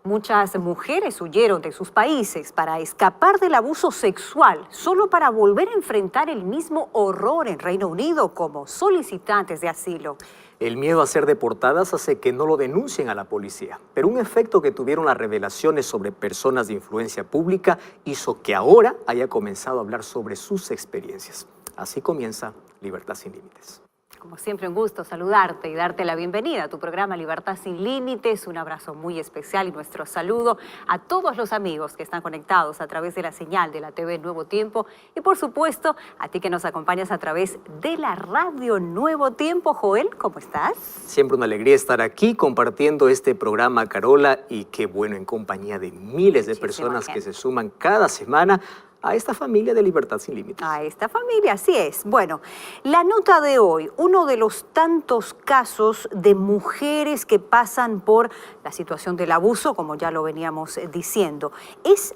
Muchas mujeres huyeron de sus países para escapar del abuso sexual, solo para volver a enfrentar el mismo horror en Reino Unido como solicitantes de asilo. El miedo a ser deportadas hace que no lo denuncien a la policía, pero un efecto que tuvieron las revelaciones sobre personas de influencia pública hizo que ahora haya comenzado a hablar sobre sus experiencias. Así comienza Libertad Sin Límites. Como siempre, un gusto saludarte y darte la bienvenida a tu programa Libertad Sin Límites. Un abrazo muy especial y nuestro saludo a todos los amigos que están conectados a través de la señal de la TV Nuevo Tiempo y, por supuesto, a ti que nos acompañas a través de la radio Nuevo Tiempo. Joel, ¿cómo estás? Siempre una alegría estar aquí compartiendo este programa, Carola, y qué bueno, en compañía de miles de personas que se suman cada semana a esta familia de Libertad Sin Límites. A esta familia, así es. Bueno, la nota de hoy, uno de los tantos casos de mujeres que pasan por la situación del abuso, como ya lo veníamos diciendo, es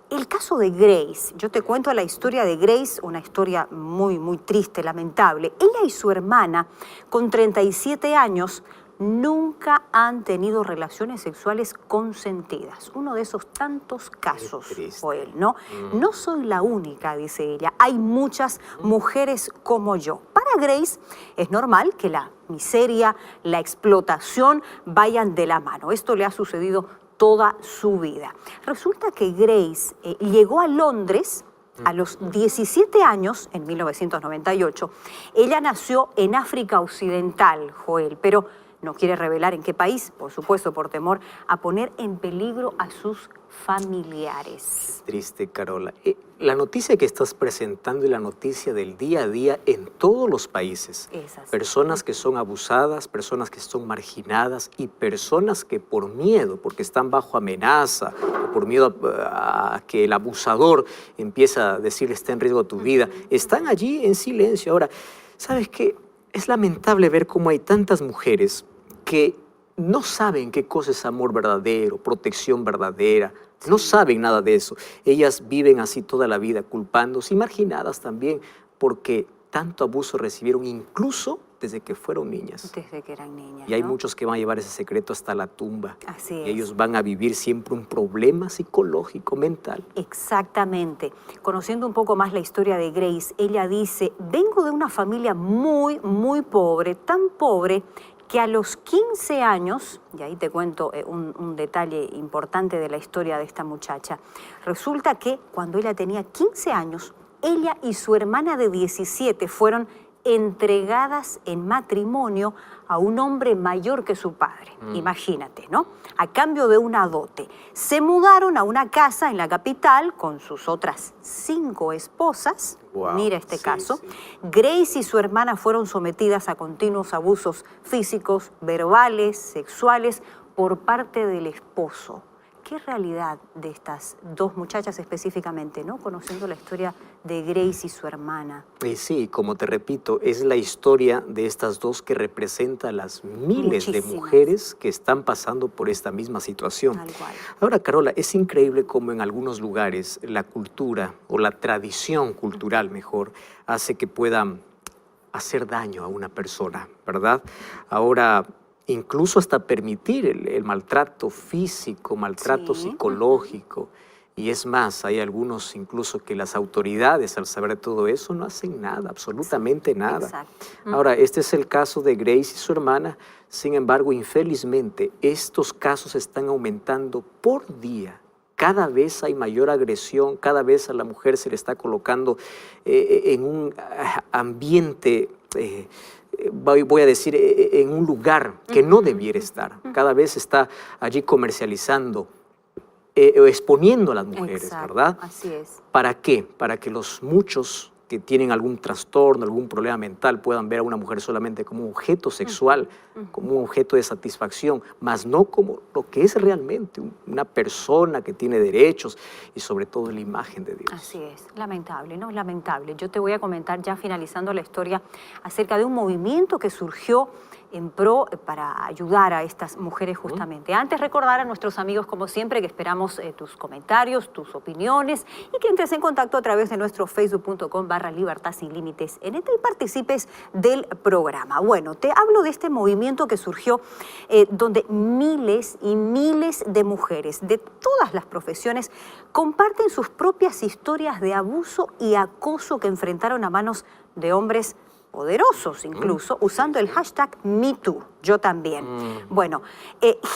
el caso de Grace. Yo te cuento la historia de Grace, una historia muy, muy triste, lamentable. Ella y su hermana, con 37 años, nunca han tenido relaciones sexuales consentidas. Uno de esos tantos casos, Joel, ¿no? No soy la única, dice ella. Hay muchas mujeres como yo. Para Grace es normal que la miseria, la explotación vayan de la mano. Esto le ha sucedido toda su vida. Resulta que Grace llegó a Londres a los 17 años, en 1998. Ella nació en África Occidental, Joel, pero no quiere revelar en qué país, por supuesto, por temor a poner en peligro a sus familiares. Qué triste, Carola. La noticia que estás presentando es la noticia del día a día en todos los países. Personas que son abusadas, personas que son marginadas y personas que por miedo, porque están bajo amenaza, o por miedo a que el abusador empiece a decirle está en riesgo tu vida, están allí en silencio. Ahora, ¿sabes qué? Es lamentable ver cómo hay tantas mujeres que no saben qué cosa es amor verdadero, protección verdadera, no saben nada de eso. Ellas viven así toda la vida, culpándose y marginadas también porque tanto abuso recibieron incluso desde que fueron niñas. Desde que eran niñas, y hay muchos que van a llevar ese secreto hasta la tumba. Así y es. ellos van a vivir siempre un problema psicológico, mental. Exactamente. Conociendo un poco más la historia de Grace, ella dice, vengo de una familia muy, muy pobre, tan pobre que a los 15 años, y ahí te cuento un detalle importante de la historia de esta muchacha, resulta que cuando ella tenía 15 años, ella y su hermana de 17 fueron entregadas en matrimonio a un hombre mayor que su padre. Imagínate, ¿no? A cambio de una dote. Se mudaron a una casa en la capital con sus otras 5 esposas. Wow, mira este caso. Sí. Grace y su hermana fueron sometidas a continuos abusos físicos, verbales, sexuales por parte del esposo. ¿Qué realidad de estas dos muchachas específicamente, ¿no? Conociendo la historia de Grace y su hermana. Y sí, como te repito, es la historia de estas dos que representa a las miles de mujeres que están pasando por esta misma situación. Tal cual. Ahora, Carola, es increíble cómo en algunos lugares la cultura o la tradición cultural, mejor, hace que puedan hacer daño a una persona, ¿verdad? Ahora, incluso hasta permitir el maltrato físico, maltrato psicológico. Y es más, hay algunos incluso que las autoridades, al saber todo eso, no hacen nada, absolutamente nada. Exacto. Ahora, este es el caso de Grace y su hermana. Sin embargo, infelizmente, estos casos están aumentando por día. Cada vez hay mayor agresión, cada vez a la mujer se le está colocando en un ambiente voy a decir, en un lugar que no debiera estar. Cada vez está allí comercializando, exponiendo a las mujeres, ¿verdad? Así es. ¿Para qué? Para que los muchos que tienen algún trastorno, algún problema mental, puedan ver a una mujer solamente como un objeto sexual, como un objeto de satisfacción, más no como lo que es realmente una persona que tiene derechos y sobre todo la imagen de Dios. Así es, lamentable, ¿no? Lamentable. Yo te voy a comentar ya finalizando la historia acerca de un movimiento que surgió en pro para ayudar a estas mujeres justamente. Antes recordar a nuestros amigos, como siempre, que esperamos tus comentarios, tus opiniones y que entres en contacto a través de nuestro facebook.com/Libertad Sin Límites y participes del programa. Bueno, te hablo de este movimiento que surgió donde miles y miles de mujeres de todas las profesiones comparten sus propias historias de abuso y acoso que enfrentaron a manos de hombres poderosos, incluso usando el hashtag #MeToo, yo también. Bueno,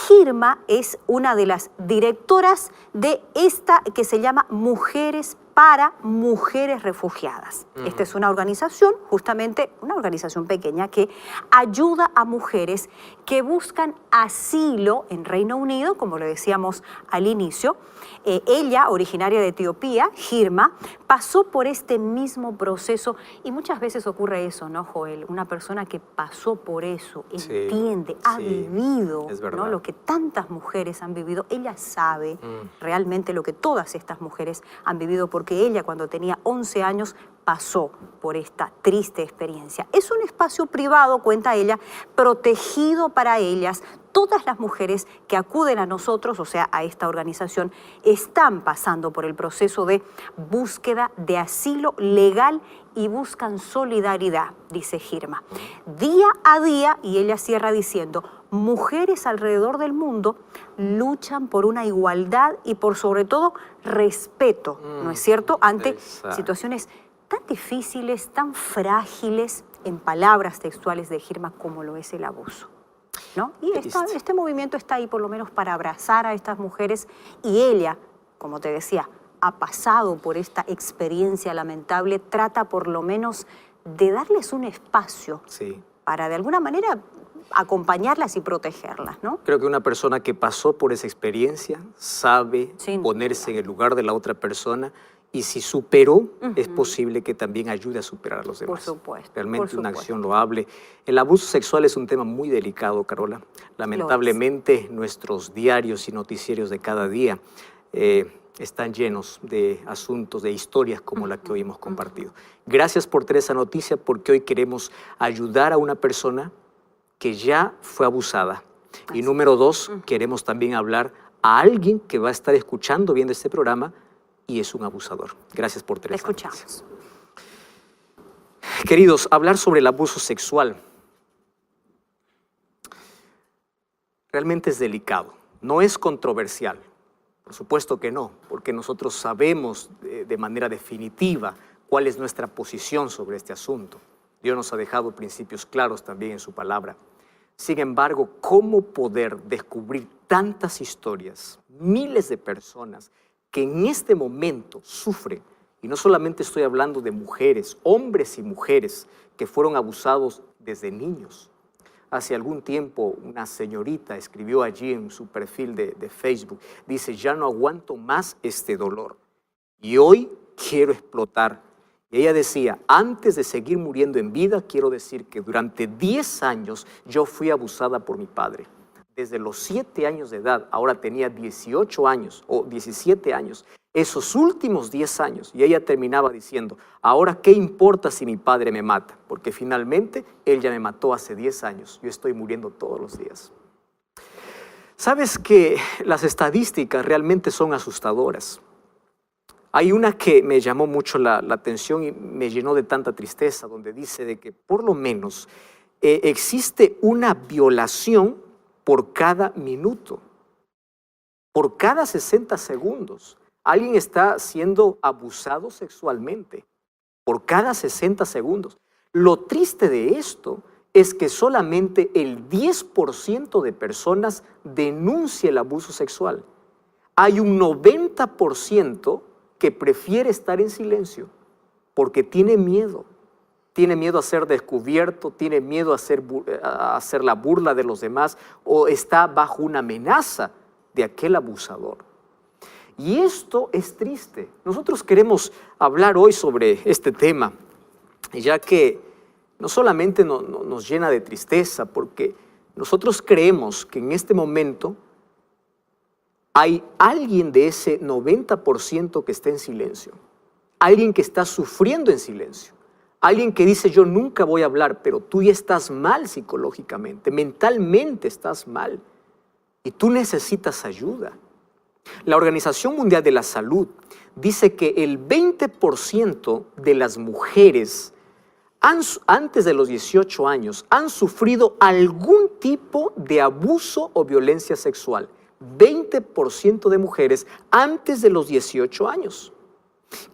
Girma es una de las directoras de esta que se llama Mujeres para Mujeres Refugiadas. Esta es una organización, justamente una organización pequeña que ayuda a mujeres que buscan asilo en Reino Unido, como lo decíamos al inicio. Ella, originaria de Etiopía, Girma, pasó por este mismo proceso y muchas veces ocurre eso, ¿no, Joel? Una persona que pasó por eso, entiende, ha vivido, ¿no?, lo que tantas mujeres han vivido. Ella sabe realmente lo que todas estas mujeres han vivido porque ella, cuando tenía 11 años, pasó por esta triste experiencia. Es un espacio privado, cuenta ella, protegido para ellas. Todas las mujeres que acuden a nosotros, o sea, a esta organización, están pasando por el proceso de búsqueda de asilo legal y buscan solidaridad, dice Girma. Día a día, y ella cierra diciendo, mujeres alrededor del mundo luchan por una igualdad y por, sobre todo, respeto, ¿no es cierto?, ante situaciones tan difíciles, tan frágiles, en palabras textuales de Girma, como lo es el abuso, ¿no? Y este movimiento está ahí por lo menos para abrazar a estas mujeres y ella, como te decía, ha pasado por esta experiencia lamentable, trata por lo menos de darles un espacio para de alguna manera acompañarlas y protegerlas, ¿no? Creo que una persona que pasó por esa experiencia sabe ponerse en el lugar de la otra persona y si superó, es posible que también ayude a superar a los demás. Por supuesto. Realmente una acción loable. El abuso sexual es un tema muy delicado, Carola. Lamentablemente, nuestros diarios y noticiarios de cada día están llenos de asuntos, de historias como la que hoy hemos compartido. Gracias por traer esa noticia, porque hoy queremos ayudar a una persona que ya fue abusada. Y número 2, queremos también hablar a alguien que va a estar escuchando, viendo este programa, y es un abusador. Gracias por traer esa noticia. Queridos, hablar sobre el abuso sexual realmente es delicado. No es controversial. Por supuesto que no, porque nosotros sabemos de manera definitiva cuál es nuestra posición sobre este asunto. Dios nos ha dejado principios claros también en su palabra. Sin embargo, ¿cómo poder descubrir tantas historias, miles de personas que en este momento sufren? Y no solamente estoy hablando de mujeres, hombres y mujeres que fueron abusados desde niños. Hace algún tiempo una señorita escribió allí en su perfil de Facebook, dice, ya no aguanto más este dolor y hoy quiero explotar. Y ella decía, antes de seguir muriendo en vida, quiero decir que durante 10 años yo fui abusada por mi padre. Desde los 7 años de edad, ahora tenía 18 años o 17 años, esos últimos 10 años, y ella terminaba diciendo, ahora ¿qué importa si mi padre me mata? Porque finalmente él ya me mató hace 10 años, yo estoy muriendo todos los días. ¿Sabes que las estadísticas realmente son asustadoras? Hay una que me llamó mucho la atención y me llenó de tanta tristeza, donde dice de que por lo menos existe una violación por cada minuto, por cada 60 segundos. Alguien está siendo abusado sexualmente por cada 60 segundos. Lo triste de esto es que solamente el 10% de personas denuncia el abuso sexual. Hay un 90% que prefiere estar en silencio porque tiene miedo. Tiene miedo a ser descubierto, tiene miedo a hacer la burla de los demás o está bajo una amenaza de aquel abusador. Y esto es triste. Nosotros queremos hablar hoy sobre este tema, ya que no solamente nos llena de tristeza, porque nosotros creemos que en este momento hay alguien de ese 90% que está en silencio, alguien que está sufriendo en silencio, Alguien que dice, yo nunca voy a hablar, pero tú ya estás mal psicológicamente, mentalmente estás mal y tú necesitas ayuda. La Organización Mundial de la Salud dice que el 20% de las mujeres antes de los 18 años han sufrido algún tipo de abuso o violencia sexual. 20% de mujeres antes de los 18 años.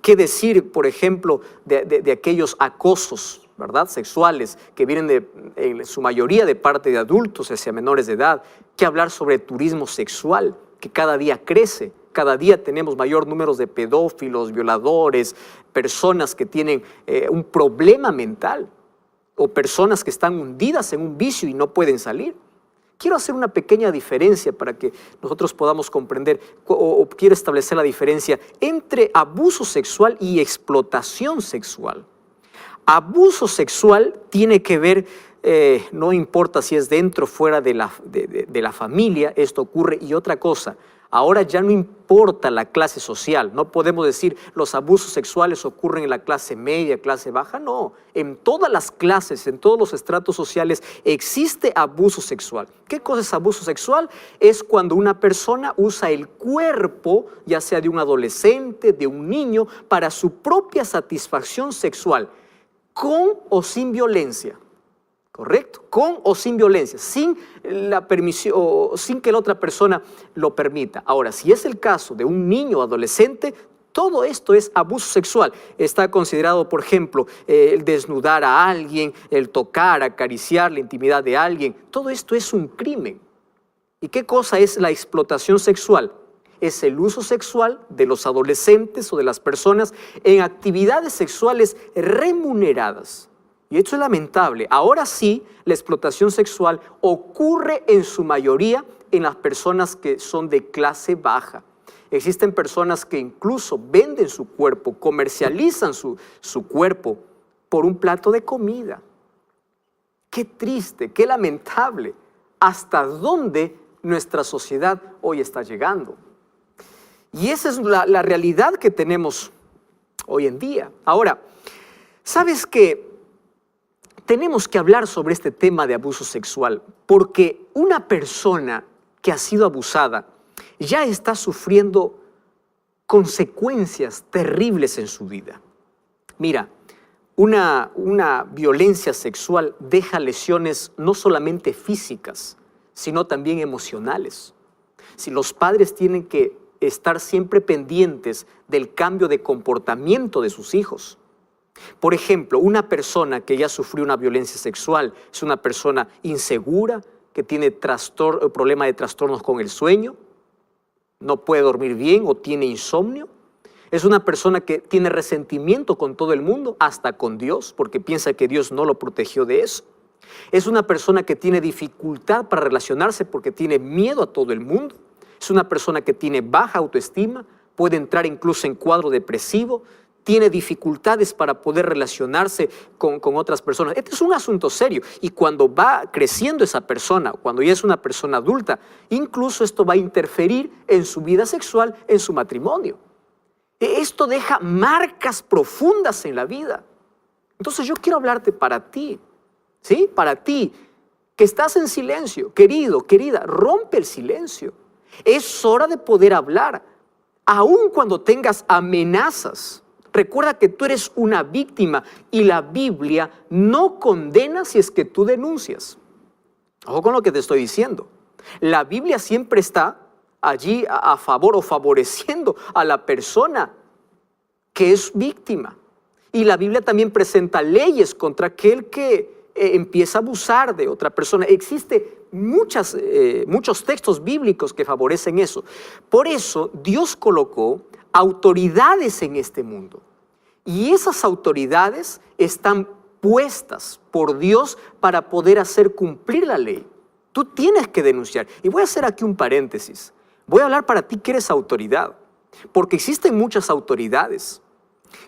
¿Qué decir, por ejemplo, de aquellos acosos, ¿verdad?, sexuales que vienen en su mayoría de parte de adultos hacia menores de edad? ¿Qué hablar sobre turismo sexual, que cada día crece? Cada día tenemos mayor número de pedófilos, violadores, personas que tienen un problema mental o personas que están hundidas en un vicio y no pueden salir. Quiero hacer una pequeña diferencia para que nosotros podamos comprender o quiero establecer la diferencia entre abuso sexual y explotación sexual. Abuso sexual tiene que ver, no importa si es dentro o fuera de la familia, esto ocurre. Y otra cosa, ahora ya no importa la clase social, no podemos decir los abusos sexuales ocurren en la clase media, clase baja, no. En todas las clases, en todos los estratos sociales existe abuso sexual. ¿Qué cosa es abuso sexual? Es cuando una persona usa el cuerpo, ya sea de un adolescente, de un niño, para su propia satisfacción sexual, con o sin violencia. ¿Correcto? Con o sin violencia, sin la permisión, o sin que la otra persona lo permita. Ahora, si es el caso de un niño o adolescente, todo esto es abuso sexual. Está considerado, por ejemplo, el desnudar a alguien, el tocar, acariciar la intimidad de alguien. Todo esto es un crimen. ¿Y qué cosa es la explotación sexual? Es el uso sexual de los adolescentes o de las personas en actividades sexuales remuneradas. Y esto es lamentable. Ahora sí, la explotación sexual ocurre en su mayoría en las personas que son de clase baja. Existen personas que incluso venden su cuerpo, comercializan su cuerpo por un plato de comida. Qué triste, qué lamentable. ¿Hasta dónde nuestra sociedad hoy está llegando? Y esa es la realidad que tenemos hoy en día. Ahora, ¿sabes qué? Tenemos que hablar sobre este tema de abuso sexual porque una persona que ha sido abusada ya está sufriendo consecuencias terribles en su vida. Mira, una violencia sexual deja lesiones no solamente físicas, sino también emocionales. Si los padres tienen que estar siempre pendientes del cambio de comportamiento de sus hijos. Por ejemplo, una persona que ya sufrió una violencia sexual es una persona insegura, que tiene problema de trastornos con el sueño, no puede dormir bien o tiene insomnio. Es una persona que tiene resentimiento con todo el mundo, hasta con Dios, porque piensa que Dios no lo protegió de eso. Es una persona que tiene dificultad para relacionarse porque tiene miedo a todo el mundo. Es una persona que tiene baja autoestima, puede entrar incluso en cuadro depresivo, tiene dificultades para poder relacionarse con otras personas. Este es un asunto serio y cuando va creciendo esa persona, cuando ya es una persona adulta, incluso esto va a interferir en su vida sexual, en su matrimonio. Esto deja marcas profundas en la vida. Entonces yo quiero hablarte para ti, ¿sí? Para ti, que estás en silencio, querido, querida, rompe el silencio. Es hora de poder hablar, aun cuando tengas amenazas. Recuerda que tú eres una víctima y la Biblia no condena si es que tú denuncias. Ojo con lo que te estoy diciendo. La Biblia siempre está allí a favor o favoreciendo a la persona que es víctima. Y la Biblia también presenta leyes contra aquel que empieza a abusar de otra persona. Existen muchos textos bíblicos que favorecen eso. Por eso Dios colocó autoridades en este mundo. Y esas autoridades están puestas por Dios para poder hacer cumplir la ley. Tú tienes que denunciar. Y voy a hacer aquí un paréntesis. Voy a hablar para ti que eres autoridad. Porque existen muchas autoridades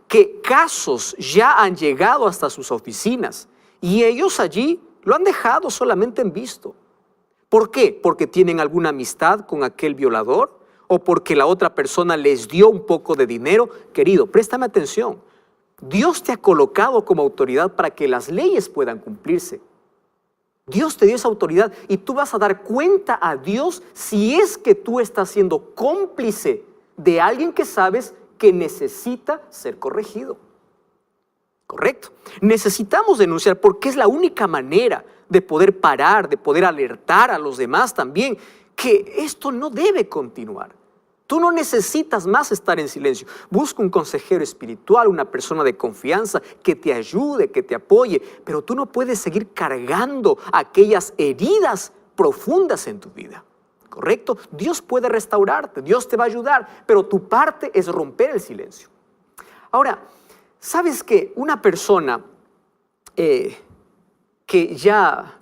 que casos ya han llegado hasta sus oficinas y ellos allí lo han dejado solamente en visto. ¿Por qué? Porque tienen alguna amistad con aquel violador o porque la otra persona les dio un poco de dinero. Querido, préstame atención. Dios te ha colocado como autoridad para que las leyes puedan cumplirse. Dios te dio esa autoridad y tú vas a dar cuenta a Dios si es que tú estás siendo cómplice de alguien que sabes que necesita ser corregido. ¿Correcto? Necesitamos denunciar porque es la única manera de poder parar, de poder alertar a los demás también que esto no debe continuar. Tú no necesitas más estar en silencio. Busca un consejero espiritual, una persona de confianza que te ayude, que te apoye, pero tú no puedes seguir cargando aquellas heridas profundas en tu vida. ¿Correcto? Dios puede restaurarte, Dios te va a ayudar, pero tu parte es romper el silencio. Ahora, ¿sabes que una persona que ya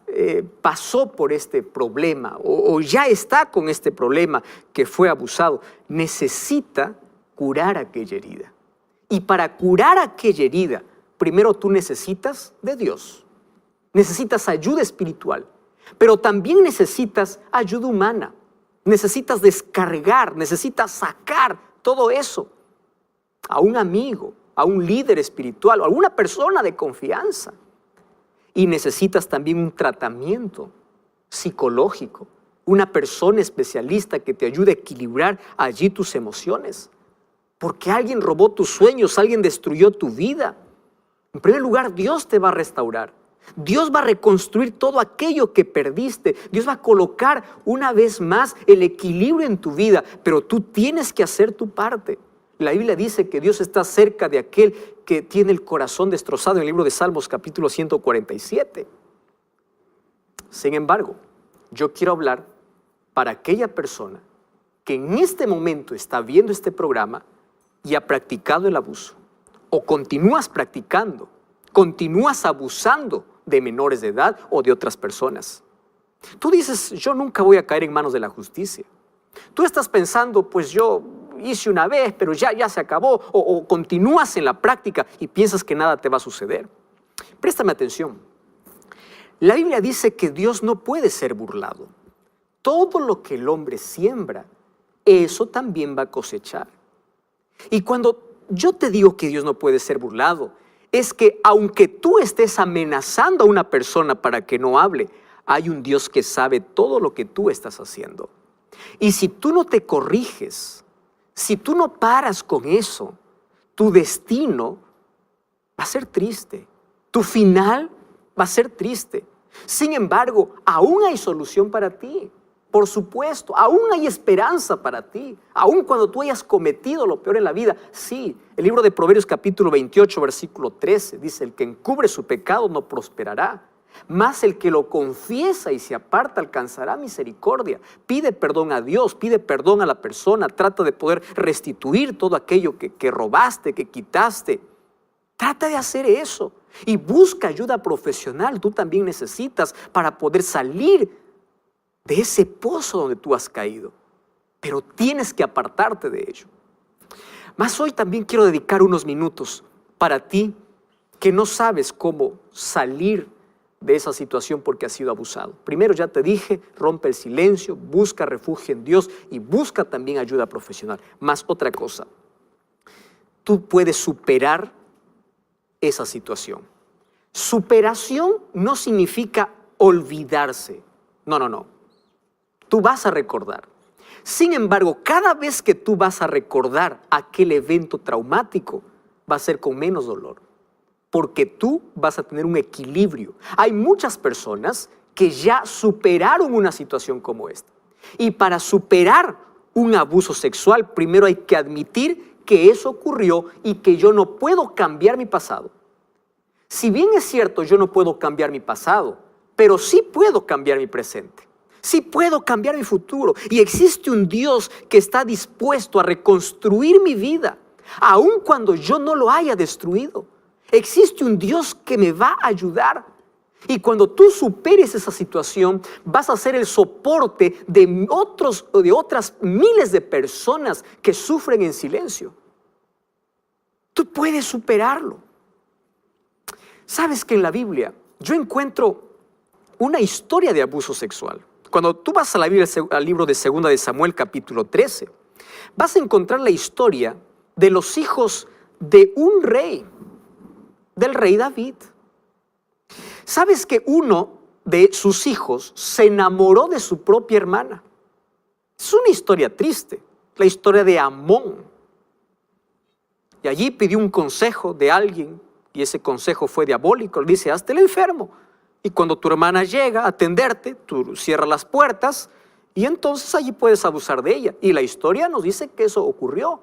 pasó por este problema o ya está con este problema que fue abusado, necesita curar aquella herida? Y para curar aquella herida, primero tú necesitas de Dios. Necesitas ayuda espiritual, pero también necesitas ayuda humana. Necesitas descargar, necesitas sacar todo eso a un amigo, a un líder espiritual o a alguna persona de confianza. Y necesitas también un tratamiento psicológico, una persona especialista que te ayude a equilibrar allí tus emociones. Porque alguien robó tus sueños, alguien destruyó tu vida. En primer lugar, Dios te va a restaurar. Dios va a reconstruir todo aquello que perdiste. Dios va a colocar una vez más el equilibrio en tu vida, pero tú tienes que hacer tu parte. La Biblia dice que Dios está cerca de aquel que tiene el corazón destrozado en el libro de Salmos capítulo 147. Sin embargo, yo quiero hablar para aquella persona que en este momento está viendo este programa y ha practicado el abuso, o continúas practicando, continúas abusando de menores de edad o de otras personas. Tú dices, yo nunca voy a caer en manos de la justicia. Tú estás pensando, pues yo hice una vez, pero ya se acabó, o continúas en la práctica y piensas que nada te va a suceder. Préstame atención. La Biblia dice que Dios no puede ser burlado. Todo lo que el hombre siembra, eso también va a cosechar. Y cuando yo te digo que Dios no puede ser burlado, es que aunque tú estés amenazando a una persona para que no hable, hay un Dios que sabe todo lo que tú estás haciendo. Y si tú no te corriges, si tú no paras con eso, tu destino va a ser triste. Tu final va a ser triste. Sin embargo, aún hay solución para ti. Por supuesto, aún hay esperanza para ti. Aún cuando tú hayas cometido lo peor en la vida. Sí, el libro de Proverbios capítulo 28, versículo 13, dice: el que encubre su pecado no prosperará, mas el que lo confiesa y se aparta alcanzará misericordia. Pide perdón a Dios, pide perdón a la persona, trata de poder restituir todo aquello que robaste, que quitaste. Trata de hacer eso y busca ayuda profesional. Tú también necesitas para poder salir de ese pozo donde tú has caído. Pero tienes que apartarte de ello. Mas hoy también quiero dedicar unos minutos para ti que no sabes cómo salir de esa situación porque has sido abusado. Primero, ya te dije, rompe el silencio, busca refugio en Dios y busca también ayuda profesional. Más otra cosa, tú puedes superar esa situación. Superación no significa olvidarse. No. Tú vas a recordar. Sin embargo, cada vez que tú vas a recordar aquel evento traumático, va a ser con menos dolor. Porque tú vas a tener un equilibrio. Hay muchas personas que ya superaron una situación como esta. Y para superar un abuso sexual, primero hay que admitir que eso ocurrió y que yo no puedo cambiar mi pasado. Si bien es cierto, yo no puedo cambiar mi pasado, pero sí puedo cambiar mi presente. Sí puedo cambiar mi futuro. Y existe un Dios que está dispuesto a reconstruir mi vida, aun cuando yo no lo haya destruido. Existe un Dios que me va a ayudar. Y cuando tú superes esa situación, vas a ser el soporte de otras miles de personas que sufren en silencio. Tú puedes superarlo. ¿Sabes que en la Biblia yo encuentro una historia de abuso sexual? Cuando tú vas a la Biblia, al libro de 2 de Samuel, capítulo 13, vas a encontrar la historia de los hijos de un rey del rey David. ¿Sabes que uno de sus hijos se enamoró de su propia hermana? Es una historia triste, la historia de Amón. Y allí pidió un consejo de alguien y ese consejo fue diabólico. Le dice, hazte el enfermo. Y cuando tu hermana llega a atenderte, tú cierras las puertas y entonces allí puedes abusar de ella. Y la historia nos dice que eso ocurrió.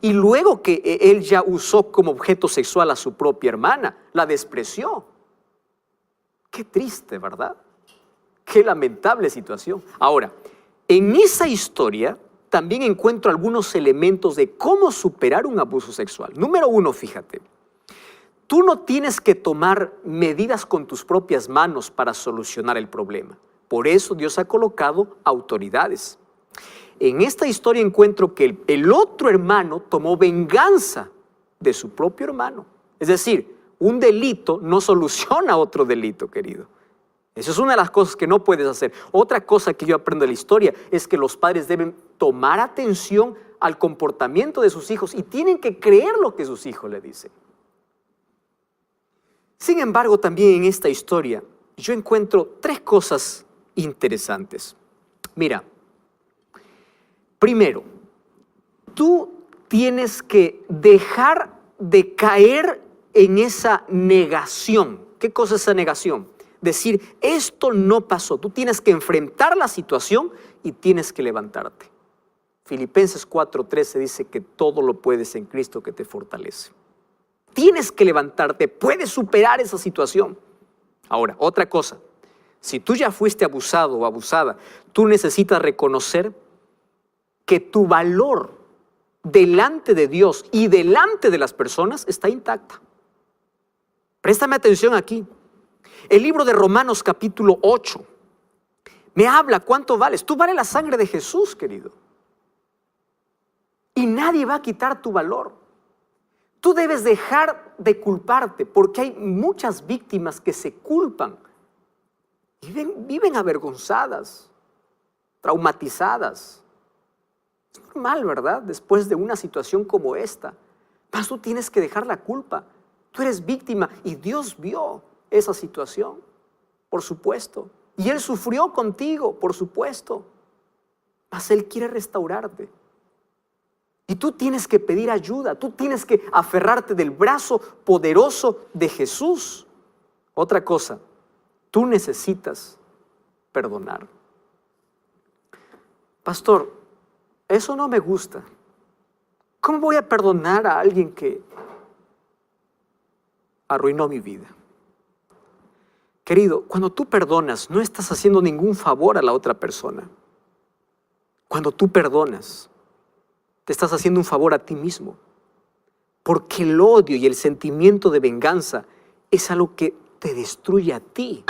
Y luego que él ya usó como objeto sexual a su propia hermana, la despreció. Qué triste, ¿verdad? Qué lamentable situación. Ahora, en esa historia también encuentro algunos elementos de cómo superar un abuso sexual. Número 1, fíjate. Tú no tienes que tomar medidas con tus propias manos para solucionar el problema. Por eso Dios ha colocado autoridades. En esta historia encuentro que el otro hermano tomó venganza de su propio hermano. Es decir, un delito no soluciona otro delito, querido. Eso es una de las cosas que no puedes hacer. Otra cosa que yo aprendo de la historia es que los padres deben tomar atención al comportamiento de sus hijos y tienen que creer lo que sus hijos le dicen. Sin embargo, también en esta historia yo encuentro 3 cosas interesantes. Mira, primero, tú tienes que dejar de caer en esa negación. ¿Qué cosa es esa negación? Decir, esto no pasó. Tú tienes que enfrentar la situación y tienes que levantarte. Filipenses 4:13 dice que todo lo puedes en Cristo que te fortalece. Tienes que levantarte, puedes superar esa situación. Ahora, otra cosa, si tú ya fuiste abusado o abusada, tú necesitas reconocer que tu valor delante de Dios y delante de las personas está intacta. Préstame atención aquí. El libro de Romanos capítulo 8 me habla cuánto vales. Tú vales la sangre de Jesús, querido. Y nadie va a quitar tu valor. Tú debes dejar de culparte porque hay muchas víctimas que se culpan. Viven avergonzadas, traumatizadas. Es normal, ¿verdad? Después de una situación como esta. Mas tú tienes que dejar la culpa. Tú eres víctima y Dios vio esa situación, por supuesto. Y Él sufrió contigo, por supuesto. Mas Él quiere restaurarte. Y tú tienes que pedir ayuda, tú tienes que aferrarte del brazo poderoso de Jesús. Otra cosa, tú necesitas perdonar. Pastor, eso no me gusta. ¿Cómo voy a perdonar a alguien que arruinó mi vida? Querido, cuando tú perdonas, no estás haciendo ningún favor a la otra persona. Cuando tú perdonas, te estás haciendo un favor a ti mismo. Porque el odio y el sentimiento de venganza es algo que te destruye a ti.